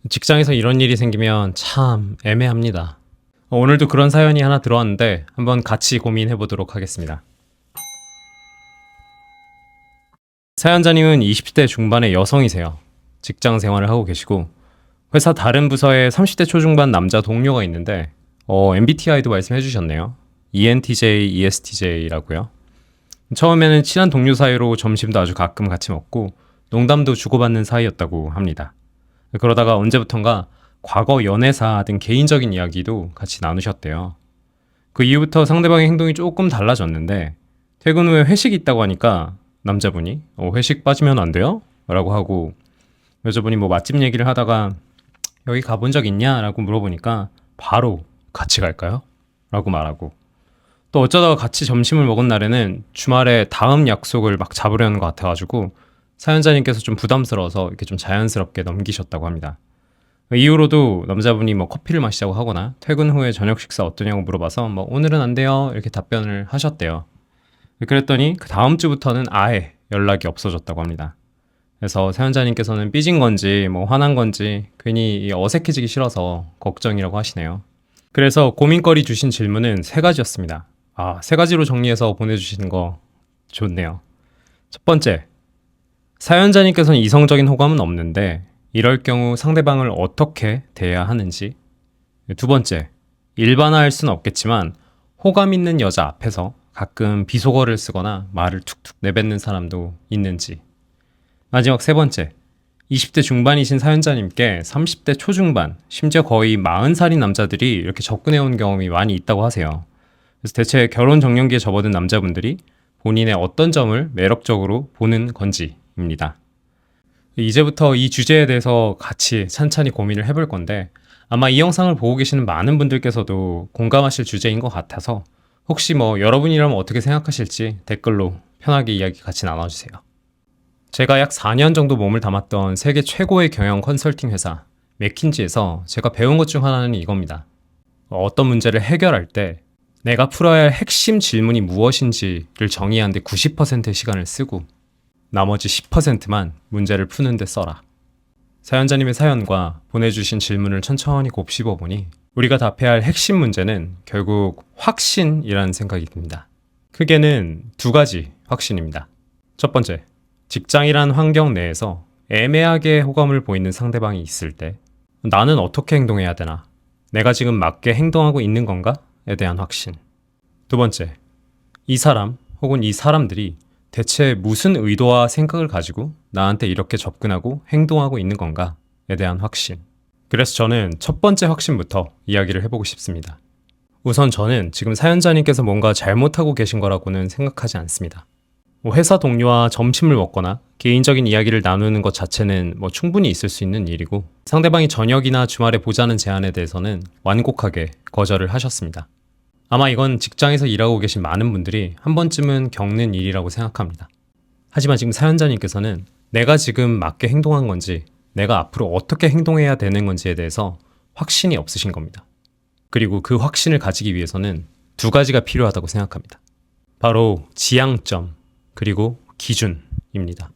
직장에서 이런 일이 생기면 참 애매합니다. 오늘도 그런 사연이 하나 들어왔는데 한번 같이 고민해 보도록 하겠습니다. 사연자님은 20대 중반의 여성이세요. 직장 생활을 하고 계시고 회사 다른 부서에 30대 초중반 남자 동료가 있는데 MBTI도 말씀해 주셨네요. ENTJ, ESTJ라고요. 처음에는 친한 동료 사이로 점심도 아주 가끔 같이 먹고 농담도 주고받는 사이였다고 합니다. 그러다가 언제부턴가 과거 연애사 등 개인적인 이야기도 같이 나누셨대요. 그 이후부터 상대방의 행동이 조금 달라졌는데 퇴근 후에 회식이 있다고 하니까 남자분이 회식 빠지면 안 돼요? 라고 하고 여자분이 뭐 맛집 얘기를 하다가 여기 가본 적 있냐? 라고 물어보니까 바로 같이 갈까요? 라고 말하고 또 어쩌다가 같이 점심을 먹은 날에는 주말에 다음 약속을 막 잡으려는 것 같아가지고 사연자님께서 좀 부담스러워서 이렇게 좀 자연스럽게 넘기셨다고 합니다. 이후로도 남자분이 뭐 커피를 마시자고 하거나 퇴근 후에 저녁 식사 어떠냐고 물어봐서 뭐 오늘은 안 돼요 이렇게 답변을 하셨대요. 그랬더니 그 다음 주부터는 아예 연락이 없어졌다고 합니다. 그래서 사연자님께서는 삐진 건지 뭐 화난 건지 괜히 어색해지기 싫어서 걱정이라고 하시네요. 그래서 고민거리 주신 질문은 세 가지였습니다. 세 가지로 정리해서 보내주시는 거 좋네요. 첫 번째, 사연자님께서는 이성적인 호감은 없는데 이럴 경우 상대방을 어떻게 대해야 하는지. 두 번째, 일반화할 수는 없겠지만 호감 있는 여자 앞에서 가끔 비속어를 쓰거나 말을 툭툭 내뱉는 사람도 있는지. 마지막 세 번째, 20대 중반이신 사연자님께 30대 초중반, 심지어 거의 40살인 남자들이 이렇게 접근해온 경험이 많이 있다고 하세요. 그래서 대체 결혼 정년기에 접어든 남자분들이 본인의 어떤 점을 매력적으로 보는 건지입니다. 이제부터 이 주제에 대해서 같이 찬찬히 고민을 해볼 건데 아마 이 영상을 보고 계시는 많은 분들께서도 공감하실 주제인 것 같아서 혹시 뭐 여러분이라면 어떻게 생각하실지 댓글로 편하게 이야기 같이 나눠주세요. 제가 약 4년 정도 몸을 담았던 세계 최고의 경영 컨설팅 회사 맥킨지에서 제가 배운 것 중 하나는 이겁니다. 어떤 문제를 해결할 때 내가 풀어야 할 핵심 질문이 무엇인지를 정의하는 데 90%의 시간을 쓰고 나머지 10%만 문제를 푸는 데 써라. 사연자님의 사연과 보내주신 질문을 천천히 곱씹어보니 우리가 답해야 할 핵심 문제는 결국 확신이라는 생각이 듭니다. 크게는 두 가지 확신입니다. 첫 번째, 직장이란 환경 내에서 애매하게 호감을 보이는 상대방이 있을 때 나는 어떻게 행동해야 되나? 내가 지금 맞게 행동하고 있는 건가? 에 대한 확신. 두 번째, 이 사람 혹은 이 사람들이 대체 무슨 의도와 생각을 가지고 나한테 이렇게 접근하고 행동하고 있는 건가에 대한 확신. 그래서 저는 첫 번째 확신부터 이야기를 해보고 싶습니다. 우선 저는 지금 사연자님께서 뭔가 잘못하고 계신 거라고는 생각하지 않습니다. 회사 동료와 점심을 먹거나 개인적인 이야기를 나누는 것 자체는 충분히 있을 수 있는 일이고 상대방이 저녁이나 주말에 보자는 제안에 대해서는 완곡하게 거절을 하셨습니다. 아마 이건 직장에서 일하고 계신 많은 분들이 한 번쯤은 겪는 일이라고 생각합니다. 하지만 지금 사연자님께서는 내가 지금 맞게 행동한 건지 내가 앞으로 어떻게 행동해야 되는 건지에 대해서 확신이 없으신 겁니다. 그리고 그 확신을 가지기 위해서는 두 가지가 필요하다고 생각합니다. 바로 지향점 그리고 기준입니다.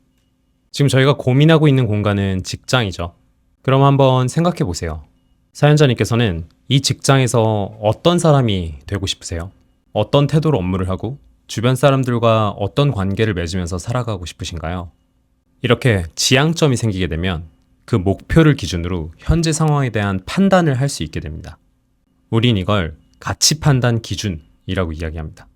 지금 저희가 고민하고 있는 공간은 직장이죠. 그럼 한번 생각해 보세요. 사연자님께서는 이 직장에서 어떤 사람이 되고 싶으세요? 어떤 태도로 업무를 하고 주변 사람들과 어떤 관계를 맺으면서 살아가고 싶으신가요? 이렇게 지향점이 생기게 되면 그 목표를 기준으로 현재 상황에 대한 판단을 할 수 있게 됩니다. 우린 이걸 가치 판단 기준이라고 이야기합니다.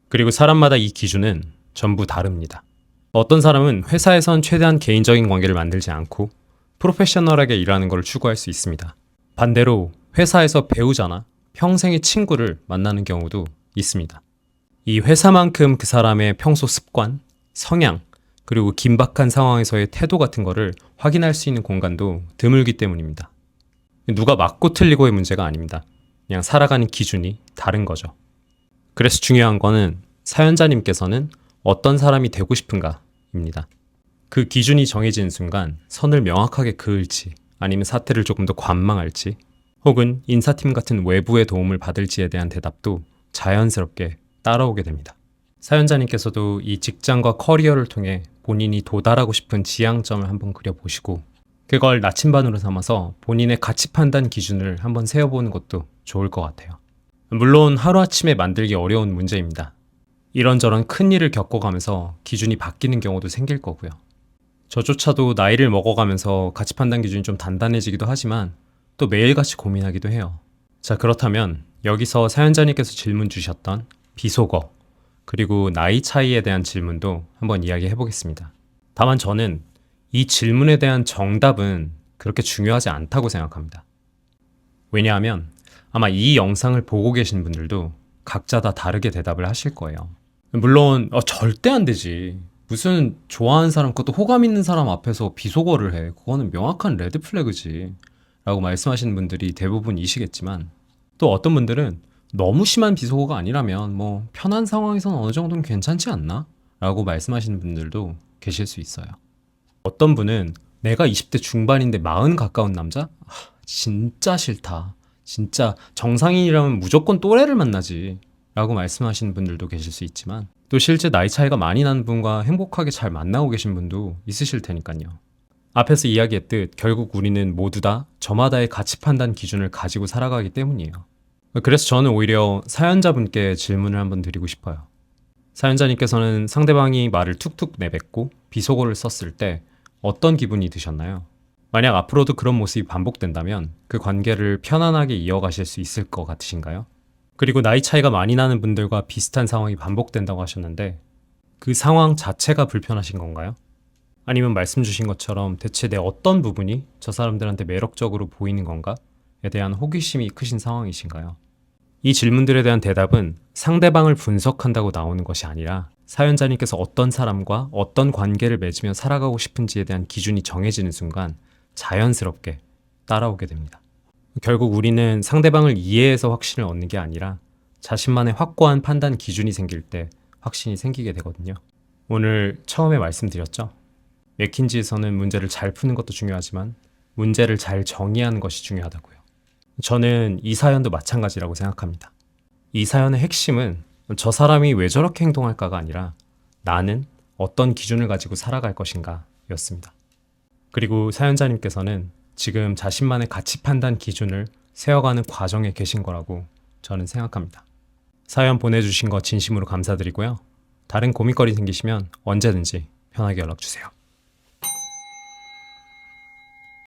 그리고 사람마다 이 기준은 전부 다릅니다. 어떤 사람은 회사에선 최대한 개인적인 관계를 만들지 않고 프로페셔널하게 일하는 걸 추구할 수 있습니다. 반대로 회사에서 배우자나 평생의 친구를 만나는 경우도 있습니다. 이 회사만큼 그 사람의 평소 습관, 성향, 그리고 긴박한 상황에서의 태도 같은 거를 확인할 수 있는 공간도 드물기 때문입니다. 누가 맞고 틀리고의 문제가 아닙니다. 그냥 살아가는 기준이 다른 거죠. 그래서 중요한 거는 사연자님께서는 어떤 사람이 되고 싶은가입니다. 그 기준이 정해지는 순간 선을 명확하게 그을지 아니면 사태를 조금 더 관망할지 혹은 인사팀 같은 외부의 도움을 받을지에 대한 대답도 자연스럽게 따라오게 됩니다. 사연자님께서도 이 직장과 커리어를 통해 본인이 도달하고 싶은 지향점을 한번 그려보시고 그걸 나침반으로 삼아서 본인의 가치 판단 기준을 한번 세워보는 것도 좋을 것 같아요. 물론 하루아침에 만들기 어려운 문제입니다. 이런저런 큰 일을 겪어가면서 기준이 바뀌는 경우도 생길 거고요. 저조차도 나이를 먹어가면서 가치 판단 기준이 좀 단단해지기도 하지만 또 매일같이 고민하기도 해요. 자, 그렇다면 여기서 사연자님께서 질문 주셨던 비속어 그리고 나이 차이에 대한 질문도 한번 이야기해 보겠습니다. 다만 저는 이 질문에 대한 정답은 그렇게 중요하지 않다고 생각합니다. 왜냐하면 아마 이 영상을 보고 계신 분들도 각자 다 다르게 대답을 하실 거예요. 물론 절대 안 되지. 무슨 좋아하는 사람 것도 호감 있는 사람 앞에서 비속어를 해. 그거는 명확한 레드 플래그지. 라고 말씀하시는 분들이 대부분이시겠지만 또 어떤 분들은 너무 심한 비속어가 아니라면 뭐 편한 상황에서는 어느 정도는 괜찮지 않나? 라고 말씀하시는 분들도 계실 수 있어요. 어떤 분은 내가 20대 중반인데 40 가까운 남자? 진짜 싫다. 진짜 정상인이라면 무조건 또래를 만나지. 라고 말씀하시는 분들도 계실 수 있지만 또 실제 나이 차이가 많이 나는 분과 행복하게 잘 만나고 계신 분도 있으실 테니까요. 앞에서 이야기했듯 결국 우리는 모두 다 저마다의 가치 판단 기준을 가지고 살아가기 때문이에요. 그래서 저는 오히려 사연자분께 질문을 한번 드리고 싶어요. 사연자님께서는 상대방이 말을 툭툭 내뱉고 비속어를 썼을 때 어떤 기분이 드셨나요? 만약 앞으로도 그런 모습이 반복된다면 그 관계를 편안하게 이어가실 수 있을 것 같으신가요? 그리고 나이 차이가 많이 나는 분들과 비슷한 상황이 반복된다고 하셨는데 그 상황 자체가 불편하신 건가요? 아니면 말씀 주신 것처럼 대체 내 어떤 부분이 저 사람들한테 매력적으로 보이는 건가에 대한 호기심이 크신 상황이신가요? 이 질문들에 대한 대답은 상대방을 분석한다고 나오는 것이 아니라 사연자님께서 어떤 사람과 어떤 관계를 맺으며 살아가고 싶은지에 대한 기준이 정해지는 순간 자연스럽게 따라오게 됩니다. 결국 우리는 상대방을 이해해서 확신을 얻는 게 아니라 자신만의 확고한 판단 기준이 생길 때 확신이 생기게 되거든요. 오늘 처음에 말씀드렸죠? 맥킨지에서는 문제를 잘 푸는 것도 중요하지만 문제를 잘 정의하는 것이 중요하다고요. 저는 이 사연도 마찬가지라고 생각합니다. 이 사연의 핵심은 저 사람이 왜 저렇게 행동할까가 아니라 나는 어떤 기준을 가지고 살아갈 것인가 였습니다. 그리고 사연자님께서는 지금 자신만의 가치 판단 기준을 세워가는 과정에 계신 거라고 저는 생각합니다. 사연 보내주신 거 진심으로 감사드리고요. 다른 고민거리 생기시면 언제든지 편하게 연락 주세요.